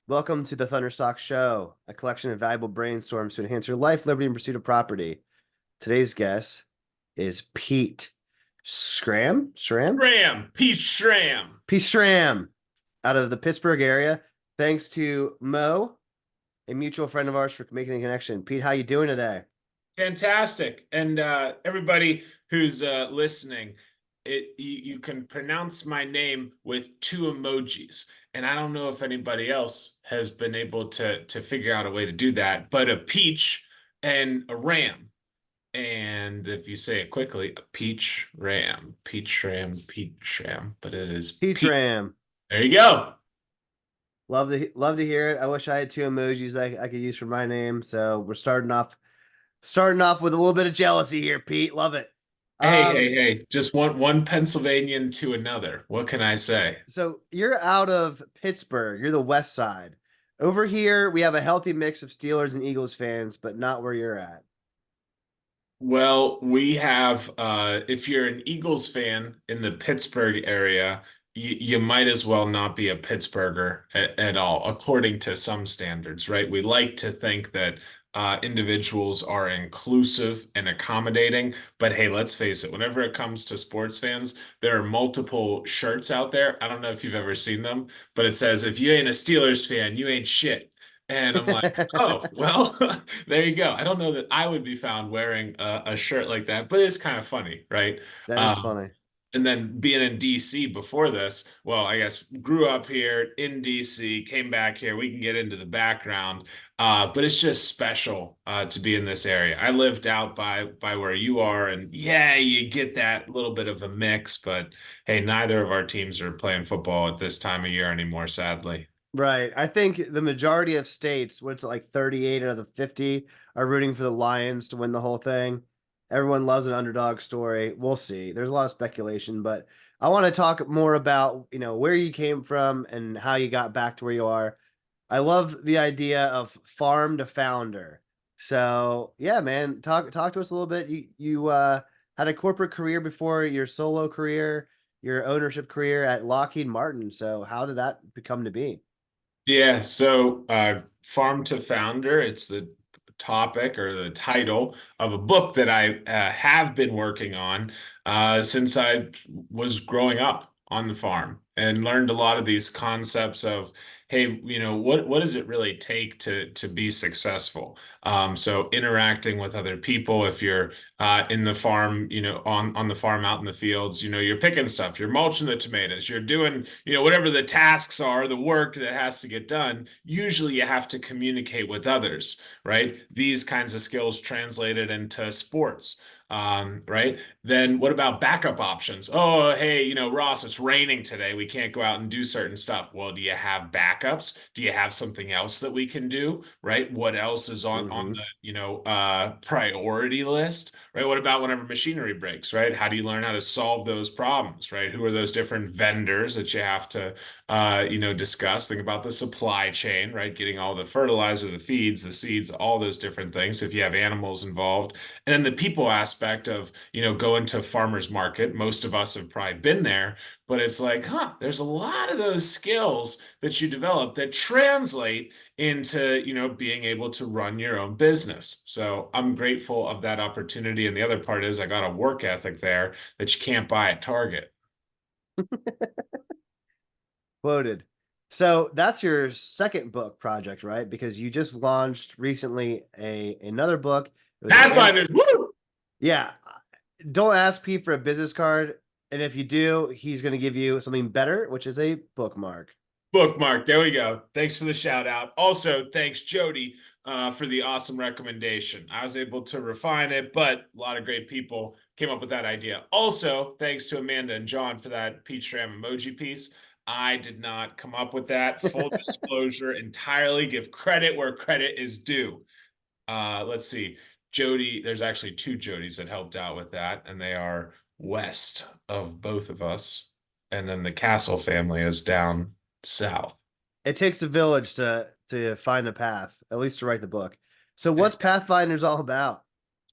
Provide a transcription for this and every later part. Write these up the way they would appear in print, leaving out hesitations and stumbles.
Welcome to the Thunderstock Show, a collection of valuable brainstorms to enhance your life, liberty, and pursuit of property. Today's guest is Pete Schramm? Schramm? Schramm, Pete Schramm. Pete Schramm out of the Pittsburgh area. Thanks to Mo, a mutual friend of ours, for making the connection. Pete, how you doing today? Fantastic. And everybody who's listening, you can pronounce my name with two emojis. And I don't know if anybody else has been able to figure out a way to do that, but a peach and a ram. And if you say it quickly, a peach ram, peach ram, but it is Pete peach. Schramm. There you go. Love to hear it. I wish I had two emojis that I could use for my name. So we're starting off with a little bit of jealousy here, Pete. Love it. Hey, Um, hey, hey, just one Pennsylvanian to another. What can I say? So you're out of Pittsburgh. You're the West Side. Over here, we have a healthy mix of Steelers and Eagles fans, but not where you're at. Well, we have if you're an Eagles fan in the Pittsburgh area, you might as well not be a Pittsburgher at all, according to some standards, right? We like to think that individuals are inclusive and accommodating, but hey, let's face it, whenever it comes to sports fans, there are multiple shirts out there. I don't know if you've ever seen them, but it says, if you ain't a Steelers fan, you ain't shit. And I'm like, oh, well, there you go. I don't know that I would be found wearing a shirt like that, but it's kind of funny, right? That is Um, funny. and then being in DC before this, well, I guess grew up here in DC, came back here. We can get into the background, but it's just special to be in this area. I lived out by where you are, and yeah, you get that little bit of a mix. But hey, neither of our teams are playing football at this time of year anymore, sadly. Right. I think the majority of states, what's it, like 38 out of the 50, are rooting for the Lions to win the whole thing. Everyone loves an underdog story. We'll see. There's a lot of speculation, but I want to talk more about, where you came from and how you got back to where you are. I love the idea of farm to founder. So yeah, man, talk to us a little bit. You had a corporate career before your solo career, your ownership career at Lockheed Martin. So how did that become to be? Yeah, so Farm to Founder, it's the topic or the title of a book that I have been working on since I was growing up on the farm and learned a lot of these concepts of, hey, what does it really take to be successful? So interacting with other people, if you're in the farm, on the farm out in the fields, you're picking stuff, you're mulching the tomatoes, you're doing, whatever the tasks are, the work that has to get done. Usually you have to communicate with others, right? These kinds of skills translated into sports. Right? Then what about backup options? Oh, hey, Ross, it's raining today. We can't go out and do certain stuff. Well, do you have backups? Do you have something else that we can do? Right? What else is on Mm-hmm. the, priority list? Right? What about whenever machinery breaks, right? How do you learn how to solve those problems, right? Who are those different vendors that you have to, discuss? Think about the supply chain, right? Getting all the fertilizer, the feeds, the seeds, all those different things. If you have animals involved, and then the people aspect of, going to farmers market. Most of us have probably been there, but it's like, there's a lot of those skills that you develop that translate into being able to run your own business. So I'm grateful of that opportunity, and the other part is I got a work ethic there that you can't buy at Target. Quoted. So that's your second book project, right? Because you just launched recently a another book. It was Pathfinders, woo! yeah. Don't ask Pete for a business card, and if you do, he's going to give you something better, which is a bookmark. Bookmark. There we go. Thanks for the shout out. Also, thanks Jody for the awesome recommendation. I was able to refine it, but a lot of great people came up with that idea. Also, thanks to Amanda and John for that Peach Jam emoji piece. I did not come up with that. Full disclosure, entirely give credit where credit is due. Let's see. Jody, there's actually two Jodys that helped out with that, and they are west of both of us. And then the Castle family is down south. It takes a village to find a path, at least to write the book. So what's Pathfinders all about?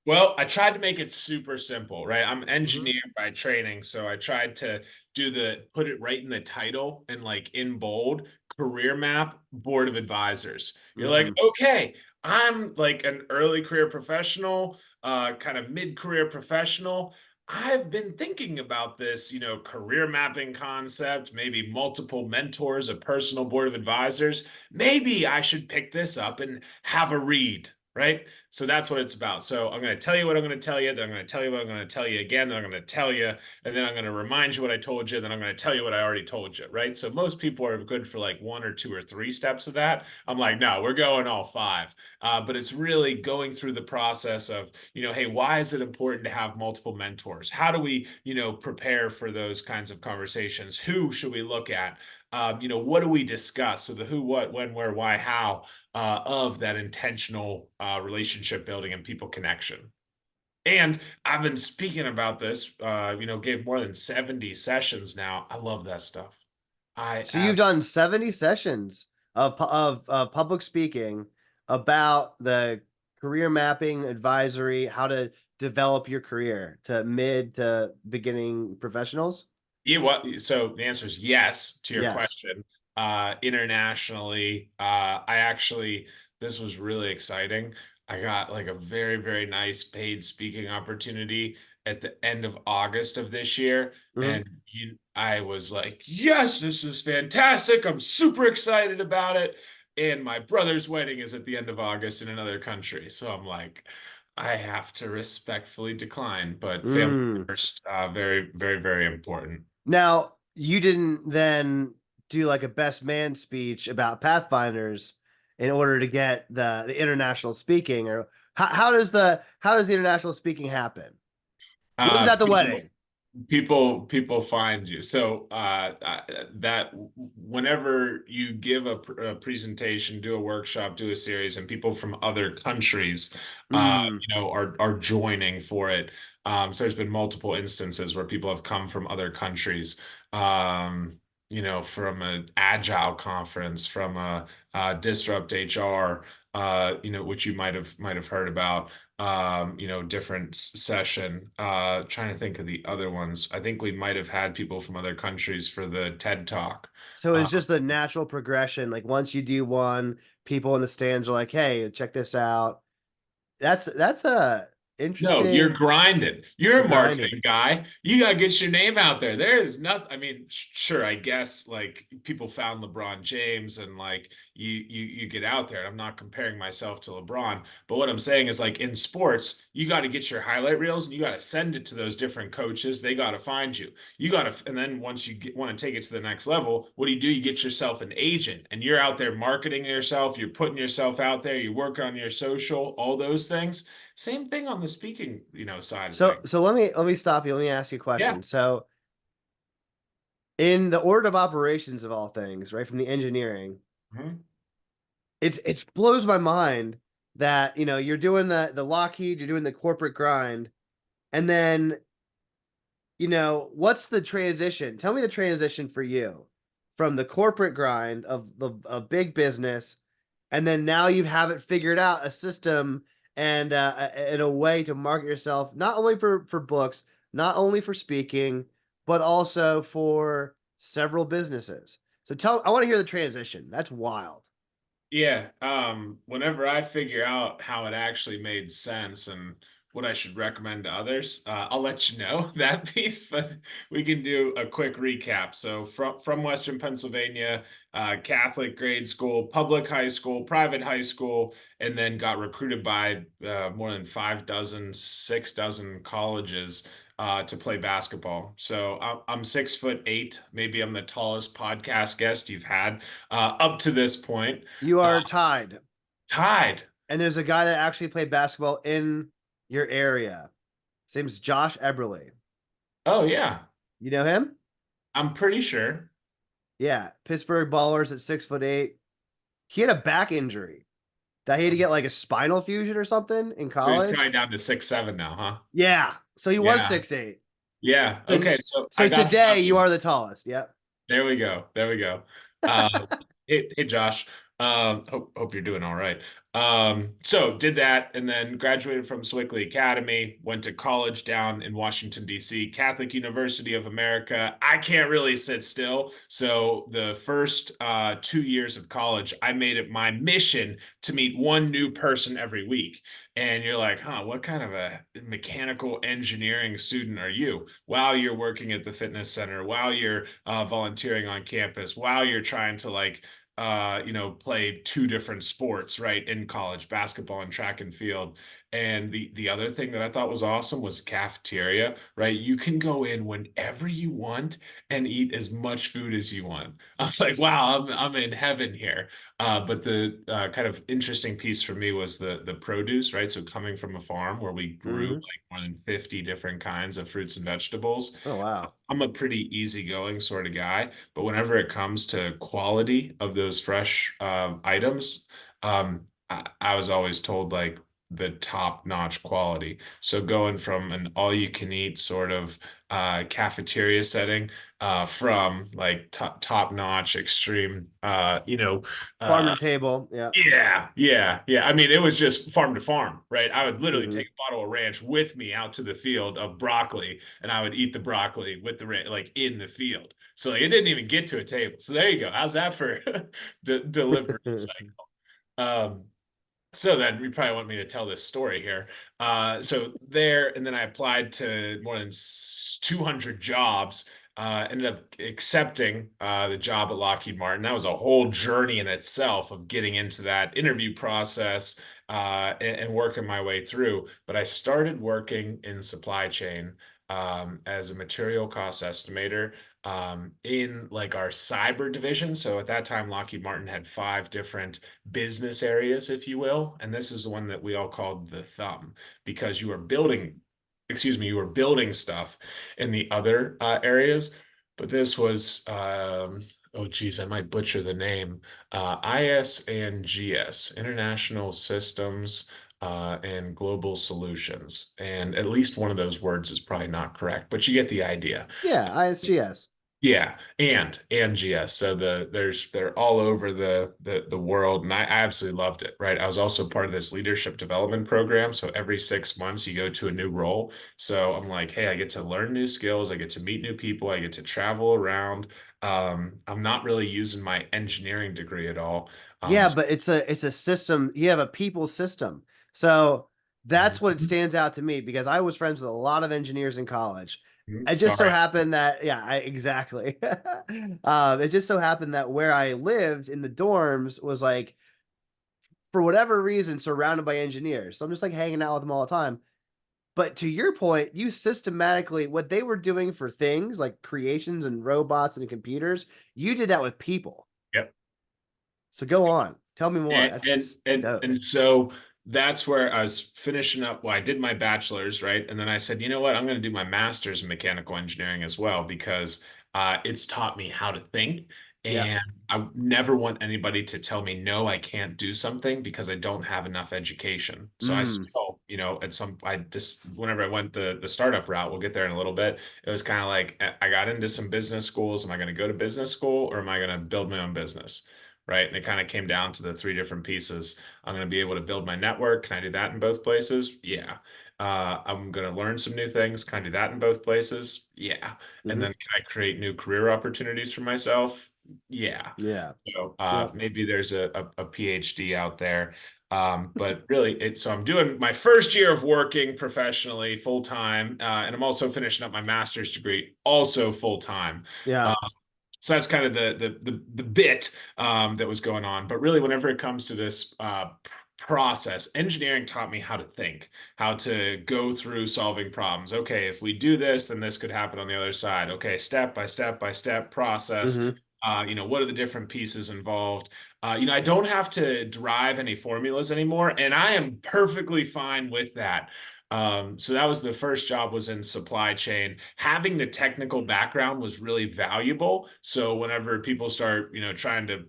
Well, I tried to make it super simple, right? I'm an Mm-hmm. engineer by training, so I tried to put it right in the title and like in bold, career map, board of advisors. You're like, Hmm. okay, I'm like an early career professional, kind of mid-career professional. I've been thinking about this, career mapping concept, maybe multiple mentors, a personal board of advisors. Maybe I should pick this up and have a read, right? So that's what it's about. So I'm going to tell you what I'm going to tell you, then I'm going to tell you what I'm going to tell you again, then I'm going to tell you, and then I'm going to remind you what I told you, then I'm going to tell you what I already told you, right? So most people are good for like one or two or three steps of that. I'm like, no, we're going all five. But it's really going through the process of, hey, why is it important to have multiple mentors? How do we, prepare for those kinds of conversations? Who should we look at? What do we discuss? So the who, what, when, where, why, how of that intentional relationship building and people connection. And I've been speaking about this, gave more than 70 sessions now. I love that stuff. I So you've have, done 70 sessions of public speaking about the career mapping advisory, how to develop your career to mid to beginning professionals. yeah, so the answer is yes to your Yes. question. Internationally, this was really exciting. I got like a very, very nice paid speaking opportunity at the end of August of this year. Hmm. And I was like, yes, this is fantastic. I'm super excited about it. And my brother's wedding is at the end of August in another country. So I'm like, I have to respectfully decline, but family Mm. first, very, very, very important. Now, you didn't then do like a best man speech about Pathfinders in order to get the international speaking, or how does the international speaking happen? What was Uh, at the people, wedding? people find you. So that whenever you give a presentation, do a workshop, do a series, and people from other countries, Mm. are joining for it. So there's been multiple instances where people have come from other countries. From an agile conference, from Disrupt HR, which you might have heard about, different session. Trying to think of the other ones. I think we might have had people from other countries for the TED Talk. So Uh, it's just the natural progression. Like once you do one, people in the stands are like, "Hey, check this out." That's a No, you're interesting. grinding. You're You're a grinding. marketing guy. You gotta get your name out there. There is nothing. I mean, sure, I guess like people found LeBron James and like you get out there. I'm not comparing myself to LeBron, but what I'm saying is like in sports, you got to get your highlight reels and you got to send it to those different coaches. They got to find you. You got to, and then once you want to take it to the next level, what do? You get yourself an agent and you're out there marketing yourself. You're putting yourself out there. You work on your social, all those things. Same thing on the speaking, side of So things. so let me stop you. Let me ask you a Yeah. question. So in the order of operations of all things, right, from the engineering, Mhm. it blows my mind that you're doing the Lockheed, you're doing the corporate grind, and then what's the transition? Tell me the transition for you from the corporate grind of big business, and then now you have it figured out a system and a way to market yourself, not only for books, not only for speaking, but also for several businesses. So I want to hear the transition. That's wild. Yeah. Whenever I figure out how it actually made sense and what I should recommend to others, I'll let you know that piece, but we can do a quick recap. So from Western Pennsylvania, Catholic grade school, public high school, private high school, and then got recruited by more than 5 dozen, 6 dozen colleges to play basketball. So I'm 6'8". Maybe I'm the tallest podcast guest you've had up to this point. You Uh, are tied, Tied. and there's a guy that actually played basketball in your area. His name's Josh Eberly. Oh yeah, You know him? I'm pretty sure. Yeah, Pittsburgh Ballers at 6'8". He had a back injury that he had to get like a spinal fusion or something in So he's college. probably down to 6'7" now, huh? Yeah, so he was Yeah, 6'8". yeah. So, Okay, so I so got to know today you you. are the tallest. Yep. There we go. There we go. Uh, hey, Josh. Hope you're doing all right. So did that and then graduated from Swickley Academy, went to college down in Washington, D.C., Catholic University of America. I can't really sit still. So the first 2 years of college, I made it my mission to meet one new person every week. And you're like, huh, what kind of a mechanical engineering student are you? While you're working at the fitness center, while you're volunteering on campus, while you're trying to play two different sports, right, in college, basketball and track and field. And the other thing that I thought was awesome was cafeteria, right? You can go in whenever you want and eat as much food as you want. I'm like, wow, I'm in heaven here. But the kind of interesting piece for me was the produce, right? So coming from a farm where we grew Hmm. like more than 50 different kinds of fruits and vegetables. Oh, wow. I'm a pretty easygoing sort of guy, but whenever it comes to quality of those fresh items, I was always told like the top-notch quality. So going from an all-you-can-eat sort of cafeteria setting from like top-notch extreme, Farm uh, to table. Yeah. yeah. I mean, it was just farm to farm, right? I would literally Hmm. take a bottle of ranch with me out to the field of broccoli, and I would eat the broccoli with the like in the field. So like, it didn't even get to a table. So there you go. How's that for delivery cycle? Um, so then you probably want me to tell this story here. So there, and then I applied to more than 200 jobs. Ended up accepting the job at Lockheed Martin. That was a whole journey in itself of getting into that interview process and working my way through. But I started working in supply chain as a material cost estimator in like our cyber division. So at that time, Lockheed Martin had five different business areas, if you will. And this is the one that we all called the thumb because you were building stuff in the other areas. But this was, oh geez, I might butcher the name, IS and GS, International Systems and Global Solutions. And at least one of those words is probably not correct, but you get the idea. Yeah, ISGS. Yeah, and GS. So they're all over the world, and I absolutely loved it. Right, I was also part of this leadership development program. So every 6 months you go to a new role. So I'm like, hey, I get to learn new skills, I get to meet new people, I get to travel around. I'm not really using my engineering degree at all. Yeah, So, but it's a system. You have a people system. So that's what it Mhm. stands out to me because I was friends with a lot of engineers in college. It just so Sorry. happened that, yeah, exactly. It just so happened that where I lived in the dorms was like, for whatever reason, surrounded by engineers. So I'm just like hanging out with them all the time. But to your point, you systematically, what they were doing for things like creations and robots and computers, you did that with people. Yep. So go on. Tell me more. And That's and just and, dope. and so that's where I was finishing up. Well, I did my bachelor's, right? And then I said, you know what? I'm going to do my master's in mechanical engineering as well because it's taught me how to think. Yeah. And I never want anybody to tell me, no, I can't do something because I don't have enough education. So I Mm. still, I just, whenever I went the startup route, we'll get there in a little bit. It was kind of like I got into some business schools. Am I going to go to business school or am I going to build my own business? Right? And it kind of came down to the three different pieces. I'm going to be able to build my network. Can I do that in both places? Yeah. I'm going to learn some new things. Can I do that in both places? Yeah. And Hmm. then can I create new career opportunities for myself? Yeah. Yeah. So Yep. maybe there's a PhD out there. But really, so I'm doing my first year of working professionally full time, and I'm also finishing up my master's degree also full time. Yeah. So that's kind of the bit that was going on. But really, whenever it comes to this process, engineering taught me how to think, how to go through solving problems. Okay, if we do this, then this could happen on the other side. Okay, step by step by step process. Hmm. What are the different pieces involved? I don't have to derive any formulas anymore, and I am perfectly fine with that. So that was the first job was in supply chain. Having the technical background was really valuable. So whenever people start, trying to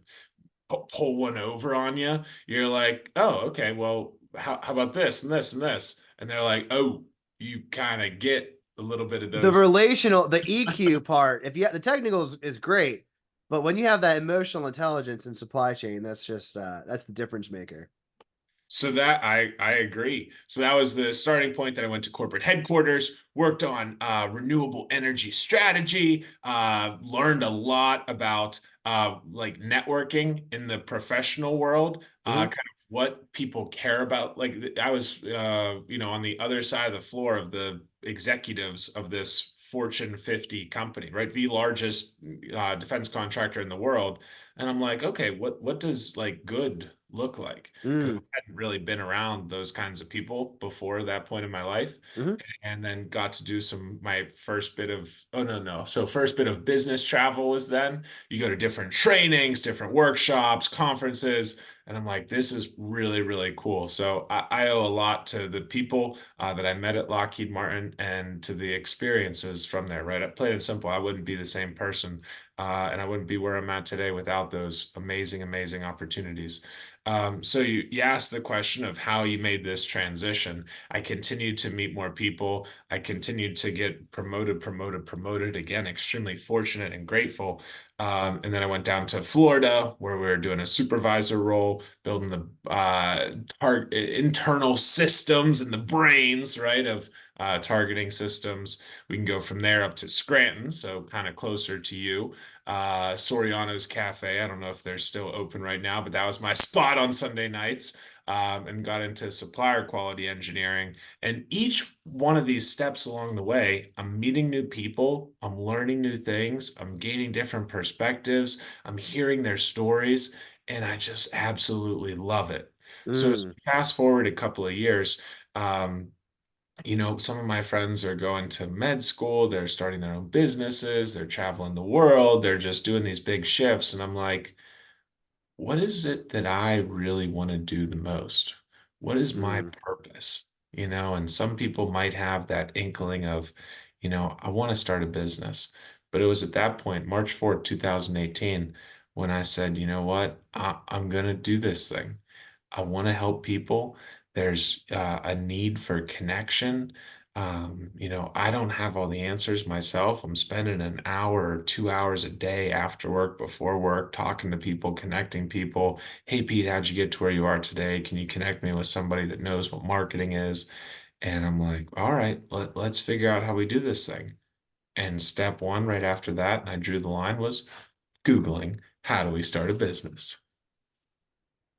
pull one over on you, you're like, oh, okay, well, how about this and this and this? And they're like, oh, you kind of get a little bit of The those. relational, the EQ part, if you the technical is great, But when you have that emotional intelligence in supply chain, that's just that's the difference maker. So that I agree. So that was the starting point that I went to corporate headquarters, worked on renewable energy strategy, learned a lot about like networking in the professional world, Hmm. kind of what people care about. Like I was, on the other side of the floor of the executives of this Fortune 50 company, right? The largest defense contractor in the world. And I'm like, okay, what does like good look like? Because Mm. hadn't really been around those kinds of people before that point in my life. Hmm. And then got to do my first bit of, oh, no. So, first bit of business travel was then. You go to different trainings, different workshops, conferences. And I'm like, this is really, really cool. So, I owe a lot to the people that I met at Lockheed Martin and to the experiences from there, right? Plain and simple, I wouldn't be the same person. And I wouldn't be where I'm at today without those amazing, amazing opportunities. So you asked the question of how you made this transition. I continued to meet more people. I continued to get promoted. Again, extremely fortunate and grateful. And then I went down to Florida where we were doing a supervisor role, building the internal systems and the brains, right, of targeting systems. We can go from there up to Scranton, so kind of closer to you. Soriano's Cafe. I don't know if they're still open right now, but that was my spot on Sunday nights. And got into supplier quality engineering. And each one of these steps along the way, I'm meeting new people, I'm learning new things, I'm gaining different perspectives, I'm hearing their stories, and I just absolutely love it. So as Mm. we fast forward a couple of years, um, some of my friends are going to med school, they're starting their own businesses, they're traveling the world, they're just doing these big shifts. And I'm like, what is it that I really want to do the most? What is my Mm. purpose? And some people might have that inkling of, I want to start a business. But it was at that point, March 4th, 2018, when I said, you know what? I'm going to do this thing. I want to help people. There's a need for connection. I don't have all the answers myself. I'm spending an hour or 2 hours a day after work, before work, talking to people, connecting people. Hey, Pete, how'd you get to where you are today? Can you connect me with somebody that knows what marketing is? And I'm like, all right, let's figure out how we do this thing. And step one, right after that, and I drew the line, was Googling, how do we start a business?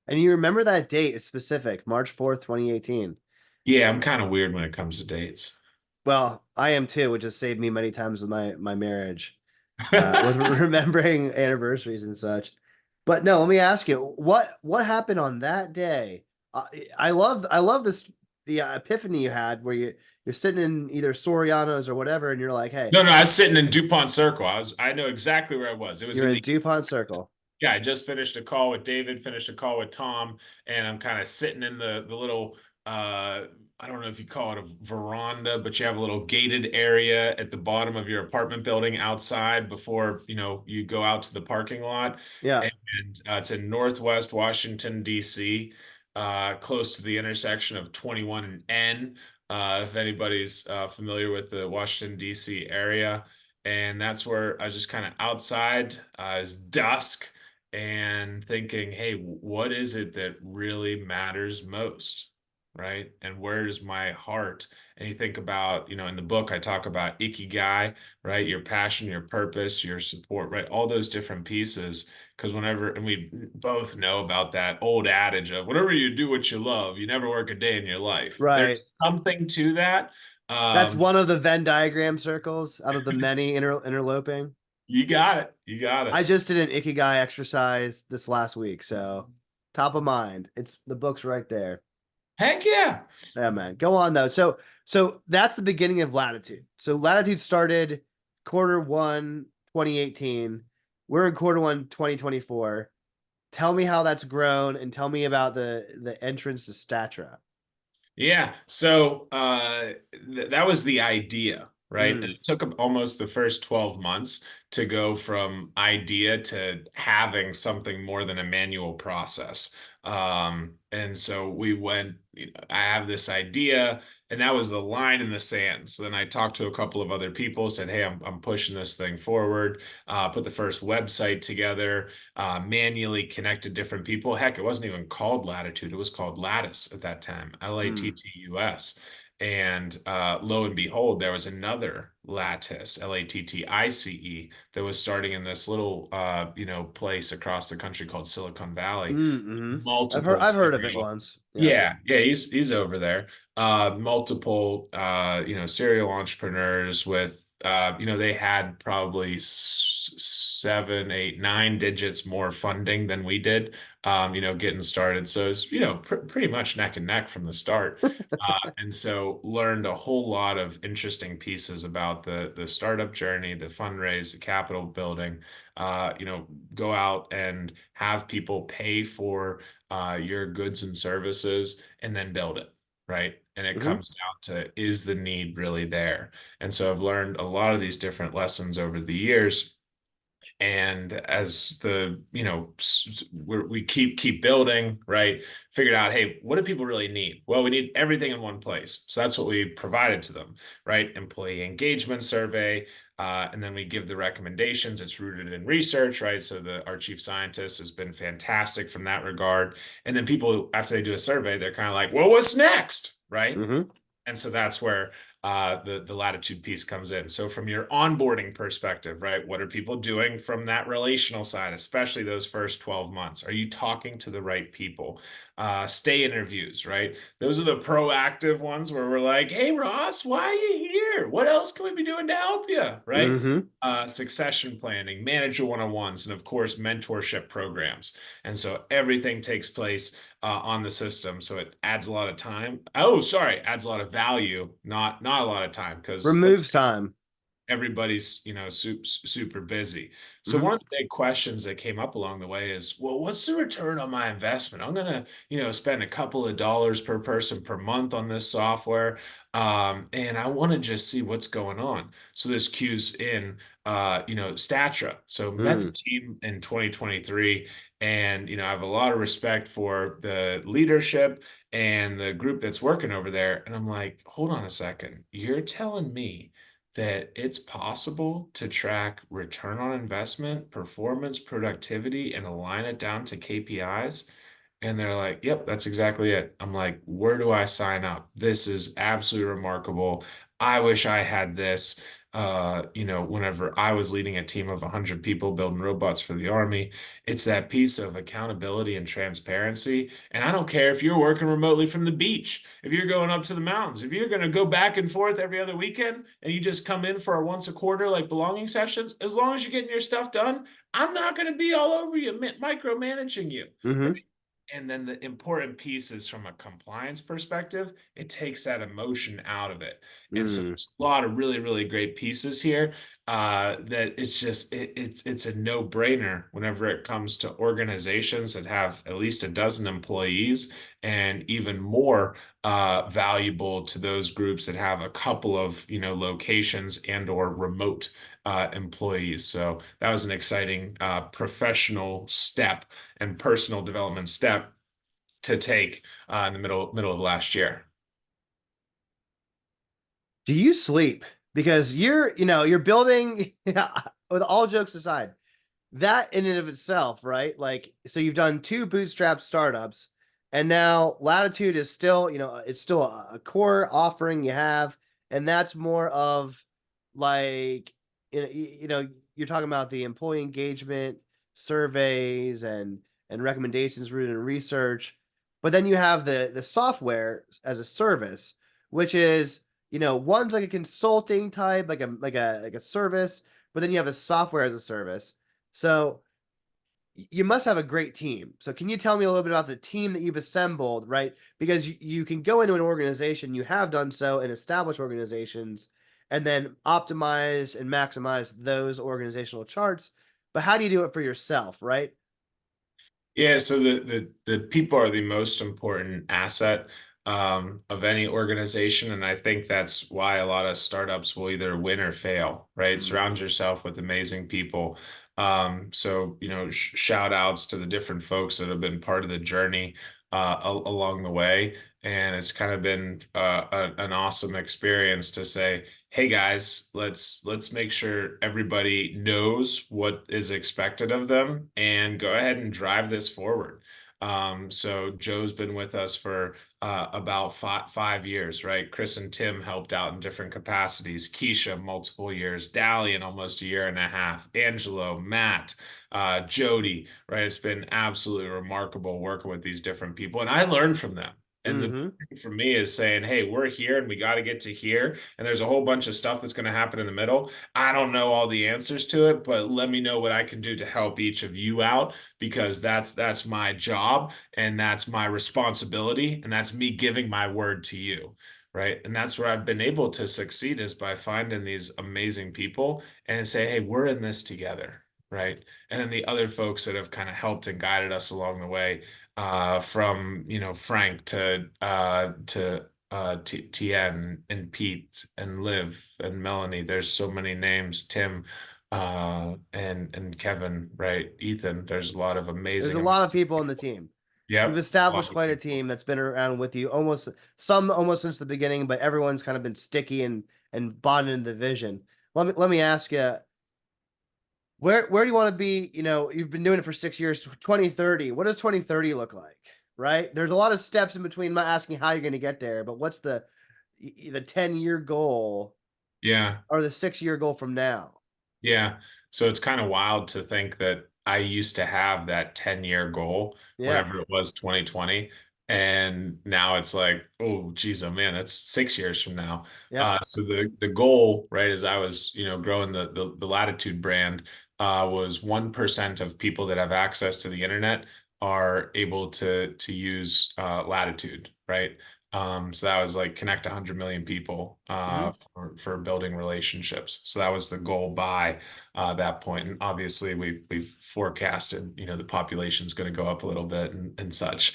And you remember that date is specific, March 4th, 2018. Yeah, I'm kind of weird when it comes to dates. Well, I am too, which has saved me many times with my marriage, with remembering anniversaries and such. But no, let me ask you, what happened on that day? I love this the epiphany you had where you're sitting in either Soriano's or whatever, and you're like, hey, No, I was sitting in DuPont Circle. I know exactly where I was. It was you're in in the DuPont Circle. Yeah, I just finished a call with David, finished a call with Tom, and I'm kind of sitting in the little I don't know if you call it a veranda, but you have a little gated area at the bottom of your apartment building outside before, you go out to the parking lot. Yeah, And it's in Northwest Washington, D.C., close to the intersection of 21 and N, if anybody's familiar with the Washington, D.C. area. And that's where I was just kind of outside. It's dusk and thinking, hey, what is it that really matters most? Right? And where's my heart? And you think about, in the book, I talk about ikigai, right? Your passion, your purpose, your support, right? All those different pieces. Because and we both know about that old adage of whatever you do what you love, you never work a day in your life. right. There's something to that. That's Um, one of the Venn diagram circles out of the many interloping. you got it. You got I it. just did an ikigai exercise this last week, so top of mind. It's the book's right there. Heck yeah. Yeah, man. Go on though. So that's the beginning of Latitude. So Latitude started quarter 1, 2018. We're in quarter 1, 2024. Tell me how that's grown and tell me about the entrance to Statra. Yeah. So that was the idea, right? And Mm, it took almost the first 12 months to go from idea to having something more than a manual process. And so we went, I have this idea, and that was the line in the sand. So then I talked to a couple of other people, said, "Hey, I'm pushing this thing forward." Put the first website together, manually connected different people. Heck, it wasn't even called Latitude; it was called Lattice at that time, mm, Lattus. And lo and behold, there was another Lattice, Lattice, that was starting in this little place across the country called Silicon Valley. hmm. Multiple I've heard of it serial once. Yeah. yeah, he's over there. Multiple serial entrepreneurs with they had probably 7, 8, 9 digits more funding than we did. Getting started. So it's pretty much neck and neck from the start. And so learned a whole lot of interesting pieces about the startup journey, the fundraise, the capital building. Go out and have people pay for your goods and services and then build it, right? And it Hmm. comes down to, is the need really there? And so I've learned a lot of these different lessons over the years. And as we keep building, right? Figured out, hey, what do people really need? Well, we need everything in one place. So that's what we provided to them, right? Employee engagement survey. And then we give the recommendations. It's rooted in research, right? So our chief scientist has been fantastic from that regard. And then people, after they do a survey, they're kind of like, well, what's next? Right? Hmm. And so that's where the Latitude piece comes in. So from your onboarding perspective, right, what are people doing from that relational side, especially those first 12 months? Are you talking to the right people? Stay interviews, right? Those are the proactive ones where we're like, hey, Ross, why are you here? What else can we be doing to help you? Right? Hmm. Succession planning, manager one-on-ones, and of course, mentorship programs. And so everything takes place on the system, so it adds a lot of time. Oh, sorry, adds a lot of value, not a lot of time, because let's Removes face it, time. everybody's super busy. So Hmm. one of the big questions that came up along the way is, well, what's the return on my investment? I'm gonna spend a couple of dollars per person per month on this software, and I want to just see what's going on. So this cues in Statra. So met the Mm. team in 2023, and I have a lot of respect for the leadership and the group that's working over there. And I'm like, hold on a second, you're telling me that it's possible to track return on investment, performance, productivity, and align it down to KPIs? And they're like, yep, that's exactly it. I'm like, where do I sign up? This is absolutely remarkable. I wish I had this. Whenever I was leading a team of 100 people building robots for the Army, it's that piece of accountability and transparency. And I don't care if you're working remotely from the beach, if you're going up to the mountains, if you're going to go back and forth every other weekend and you just come in for a once a quarter, like belonging sessions, as long as you're getting your stuff done, I'm not going to be all over you, micromanaging you. Hmm. And then the important piece is from a compliance perspective, it takes that emotion out of it. And so Mm. there's a lot of really, really great pieces here that it's just it's a no-brainer whenever it comes to organizations that have at least a dozen employees, and even more valuable to those groups that have a couple of locations and or remote employees. So that was an exciting professional step and personal development step to take in the middle of last year. Do you sleep? Because you're building, with all jokes aside, that in and of itself, right? Like, so you've done two bootstrap startups, and now Latitude is still, it's still a core offering you have, and that's more of like, you're talking about the employee engagement surveys and recommendations rooted in research, but then you have the software as a service, which is, one's like a consulting type, like a service, but then you have a software as a service. So you must have a great team. So can you tell me a little bit about the team that you've assembled, right? Because you can go into an organization, you have done so in established organizations, and then optimize and maximize those organizational charts. But how do you do it for yourself, right? Yeah, so the people are the most important asset. of any organization. And I think that's why a lot of startups will either win or fail, right? Mm. Surround yourself with amazing people. So, shout outs to the different folks that have been part of the journey along the way. And it's kind of been an awesome experience to say, hey guys, let's make sure everybody knows what is expected of them and go ahead and drive this forward. So Joe's been with us for about 5 years, right? Chris and Tim helped out in different capacities. Keisha, multiple years. Dalian, almost a year and a half. Angelo, Matt, Jody, right? It's been absolutely remarkable working with these different people, and I learned from them. And the Mm-hmm. thing for me is saying, hey, we're here and we got to get to here. And there's a whole bunch of stuff that's going to happen in the middle. I don't know all the answers to it, but let me know what I can do to help each of you out because that's my job and that's my responsibility and that's me giving my word to you, right? And that's where I've been able to succeed is by finding these amazing people and say, hey, we're in this together, right? And then the other folks that have kind of helped and guided us along the way, from Frank to Tien and Pete and Liv and Melanie. There's so many names. Tim, and Kevin, right? Ethan. There's a lot of There's a amazing lot of people on the team. You've Yep. A lot established of quite a people. team that's been around with you almost since the beginning, but everyone's kind of been sticky and bonded in the vision. Let me ask you, where do you want to be? You've been doing it for 6 years. 2030. What does 2030 look like? Right? There's a lot of steps in between. I'm not asking how you're going to get there, but what's the 10-year goal Yeah. or the 6-year goal from now? Yeah. So it's kind of wild to think that I used to have that 10-year goal Yeah. whenever it was 2020. And now it's like, oh, geez, oh man, that's 6 years from now. Yep. So the goal, right, as I was, growing the Latitude brand, was 1% of people that have access to the internet are able to use Latitude, right? So that was like connect 100 million people Hmm. for building relationships. So that was the goal by that point. And obviously we've forecasted, the population's going to go up a little bit and such.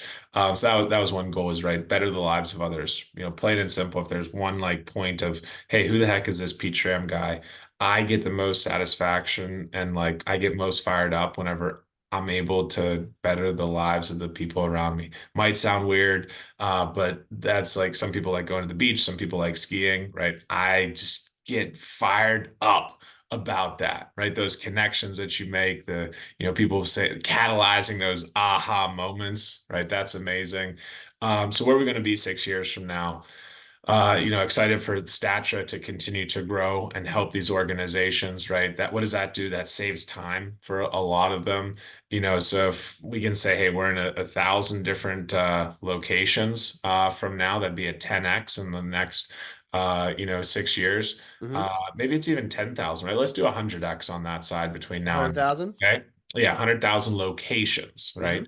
So that was one goal is right, better the lives of others. Plain and simple. If there's one like point of, hey, who the heck is this Pete Schramm guy? I get the most satisfaction and like I get most fired up whenever I'm able to better the lives of the people around me. Might sound weird, but that's like some people like going to the beach, some people like skiing, right? I just get fired up about that, right? Those connections that you make, people say catalyzing those aha moments, right? That's amazing. So where are we going to be 6 years from now? Excited for Statra to continue to grow and help these organizations, right? What does that do? That saves time for a lot of them. So if we can say, hey, we're in a thousand different locations from now, that'd be a 10x in the next 6 years. Hmm. Maybe it's even 10,000, right? Let's do 100x on that side between now and 100,000. okay. Yeah, 100,000 locations, Hmm. right?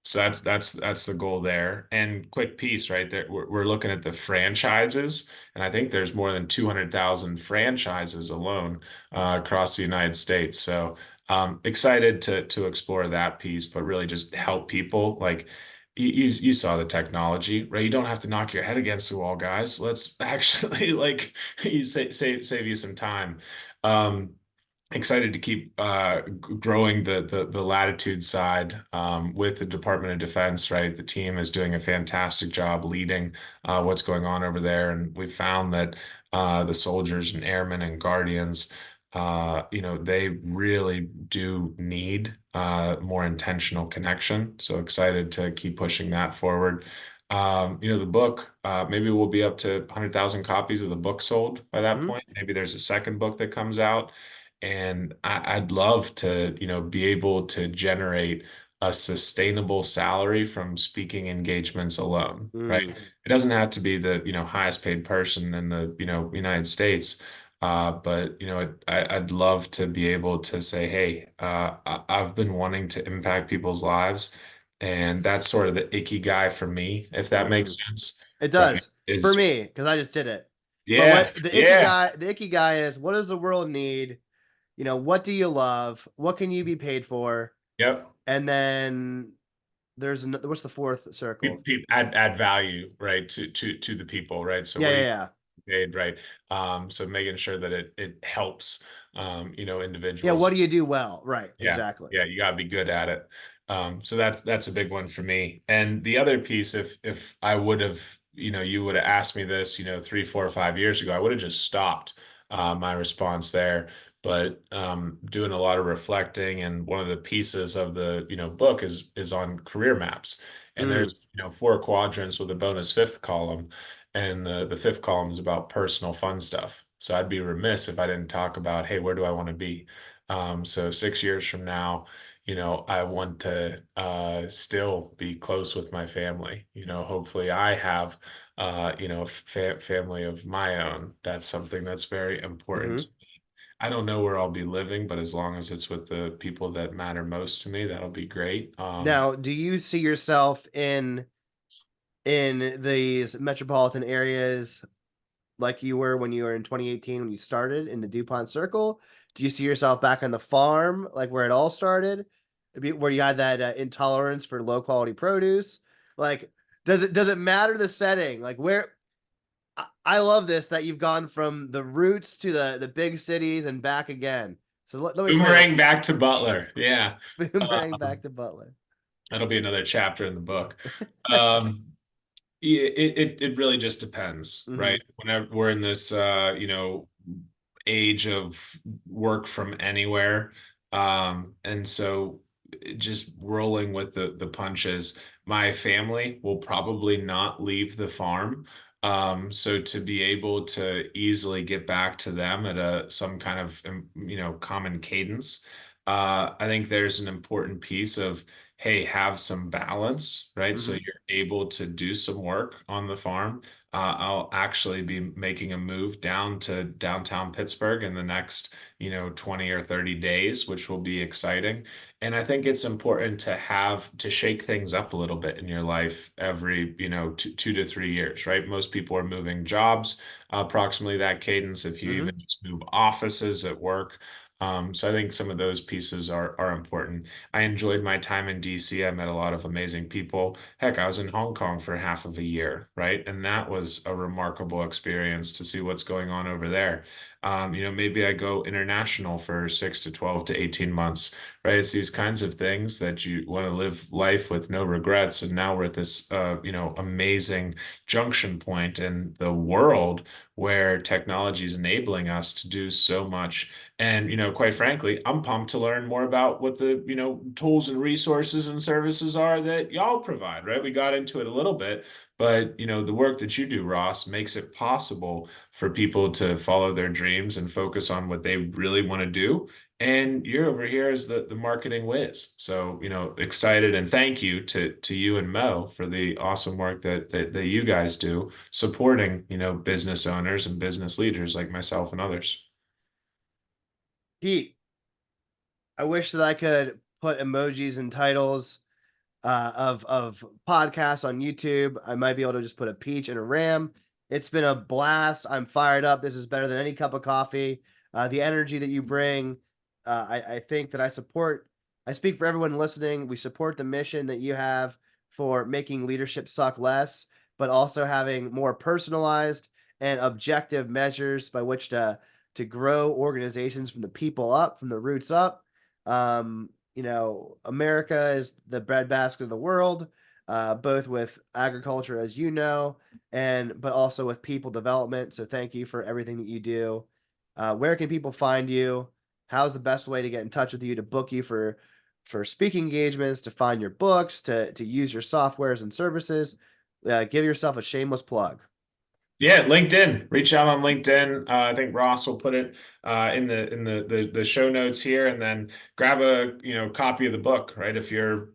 So that's the goal there. And quick piece, right there, we're looking at the franchises, and I think there's more than 200,000 franchises alone across the United States. So excited to explore that piece, but really just help people. Like you saw the technology, right? You don't have to knock your head against the wall, guys. Let's actually like you save you some time. Um, Excited to keep growing the Latitude side with the Department of Defense, right? The team is doing a fantastic job leading what's going on over there, and we found that the soldiers and airmen and guardians, they really do need more intentional connection. So excited to keep pushing that forward. The book, maybe we'll be up to 100,000 copies of the book sold by that Hmm. point. Maybe there's a second book that comes out. And I'd love to, be able to generate a sustainable salary from speaking engagements alone, right? Mm. It doesn't have to be the, highest paid person in the, United States. But I'd love to be able to say, hey, I've been wanting to impact people's lives, and that's sort of the icky guy for me, if that makes Mm. sense, It right? does for Is me because I just did it. But yeah, what yeah, the icky guy is, what does the world need? What do you love? What can you be paid for? yep, And then what's the fourth circle? Add value, right, to the people, right? So Yeah, what do yeah, you yeah. paid, right? So making sure that it helps, Yeah, what individuals. do you do well? Right, Yeah, exactly. yeah, you gotta be good at it. So that's a big one for me. And the other piece, if I would have, you would have asked me this, 3, 4, or 5 years ago, I would have just stopped my response there. But doing a lot of reflecting, and one of the pieces of the book is on career maps, and Mm, there's 4 quadrants with a bonus fifth column, and the fifth column is about personal fun stuff. So I'd be remiss if I didn't talk about, hey, where do I want to be? So 6 years from now, I want to still be close with my family. Hopefully I have family of my own. That's something that's very important. hmm I don't know where I'll be living, but as long as it's with the people that matter most to me, that'll be great. Now, do you see yourself in these metropolitan areas like you were when you were in 2018 when you started in the DuPont Circle? Do you see yourself back on the farm, like where it all started, where you had that intolerance for low quality produce? Like, does it matter the setting? Like, where I love this that you've gone from the roots to the big cities and back again. So let me tell you, Boomerang back to Butler. Yeah. boomerang back Um, to Butler. that'll be another chapter in the book. Um, Yeah, it really just depends, hmm right? Whenever we're in this age of work from anywhere, and so just rolling with the punches. My family will probably not leave the farm. So to be able to easily get back to them at a some kind of common cadence, I think there's an important piece of, hey, have some balance, right? So hmm you're able to do some work on the farm. I'll actually be making a move down to downtown Pittsburgh in the next, 20 or 30 days, which will be exciting. And I think it's important to shake things up a little bit in your life every, 2 to 3 years, right? Most people are moving jobs, approximately that cadence, if you hmm even just move offices at work. So I think some of those pieces are important. I enjoyed my time in DC. I met a lot of amazing people. Heck, I was in Hong Kong for half of a year, right? And that was a remarkable experience to see what's going on over there. Maybe I go international for 6 to 12 to 18 months, right? It's these kinds of things that you want to live life with no regrets. And now we're at this, amazing junction point in the world where technology is enabling us to do so much. And, quite frankly, I'm pumped to learn more about what the, tools and resources and services are that y'all provide, right? We got into it a little bit, but, the work that you do, Ross, makes it possible for people to follow their dreams and focus on what they really want to do. And you're over here as the marketing whiz. So, excited, and thank you to you and Mo for the awesome work that you guys do supporting, business owners and business leaders like myself and others. Pete, I wish that I could put emojis and titles of podcasts on YouTube. I might be able to just put a peach and a ram. It's been a blast. I'm fired up. This is better than any cup of coffee. The energy that you bring, I think that I speak for everyone listening. We support the mission that you have for making leadership suck less, but also having more personalized and objective measures by which to grow organizations from the people up, from the roots up. America is the breadbasket of the world, both with agriculture, as you know, and but also with people development. So thank you for everything that you do. Where can people find you? How's the best way to get in touch with you, to book you for speaking engagements, to find your books, to use your softwares and services? Give yourself a shameless plug. Yeah, LinkedIn. Reach out on LinkedIn. I think Ross will put it in the show notes here, and then grab a copy of the book. Right, if you're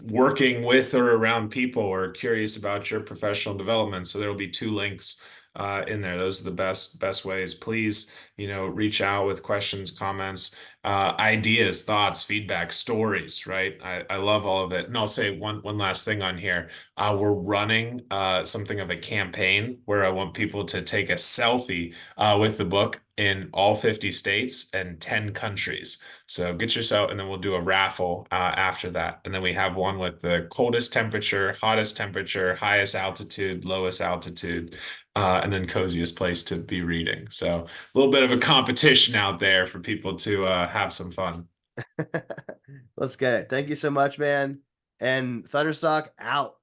working with or around people or curious about your professional development, so there will be 2 links in there. Those are the best ways. Please, reach out with questions, comments, ideas, thoughts, feedback, stories, right? I love all of it. And I'll say one last thing on here. We're running something of a campaign where I want people to take a selfie with the book in all 50 states and 10 countries. So get yourself, and then we'll do a raffle after that. And then we have one with the coldest temperature, hottest temperature, highest altitude, lowest altitude, and then coziest place to be reading. So a little bit of a competition out there for people to have some fun. Let's get it. Thank you so much, man. And Thunderstock out.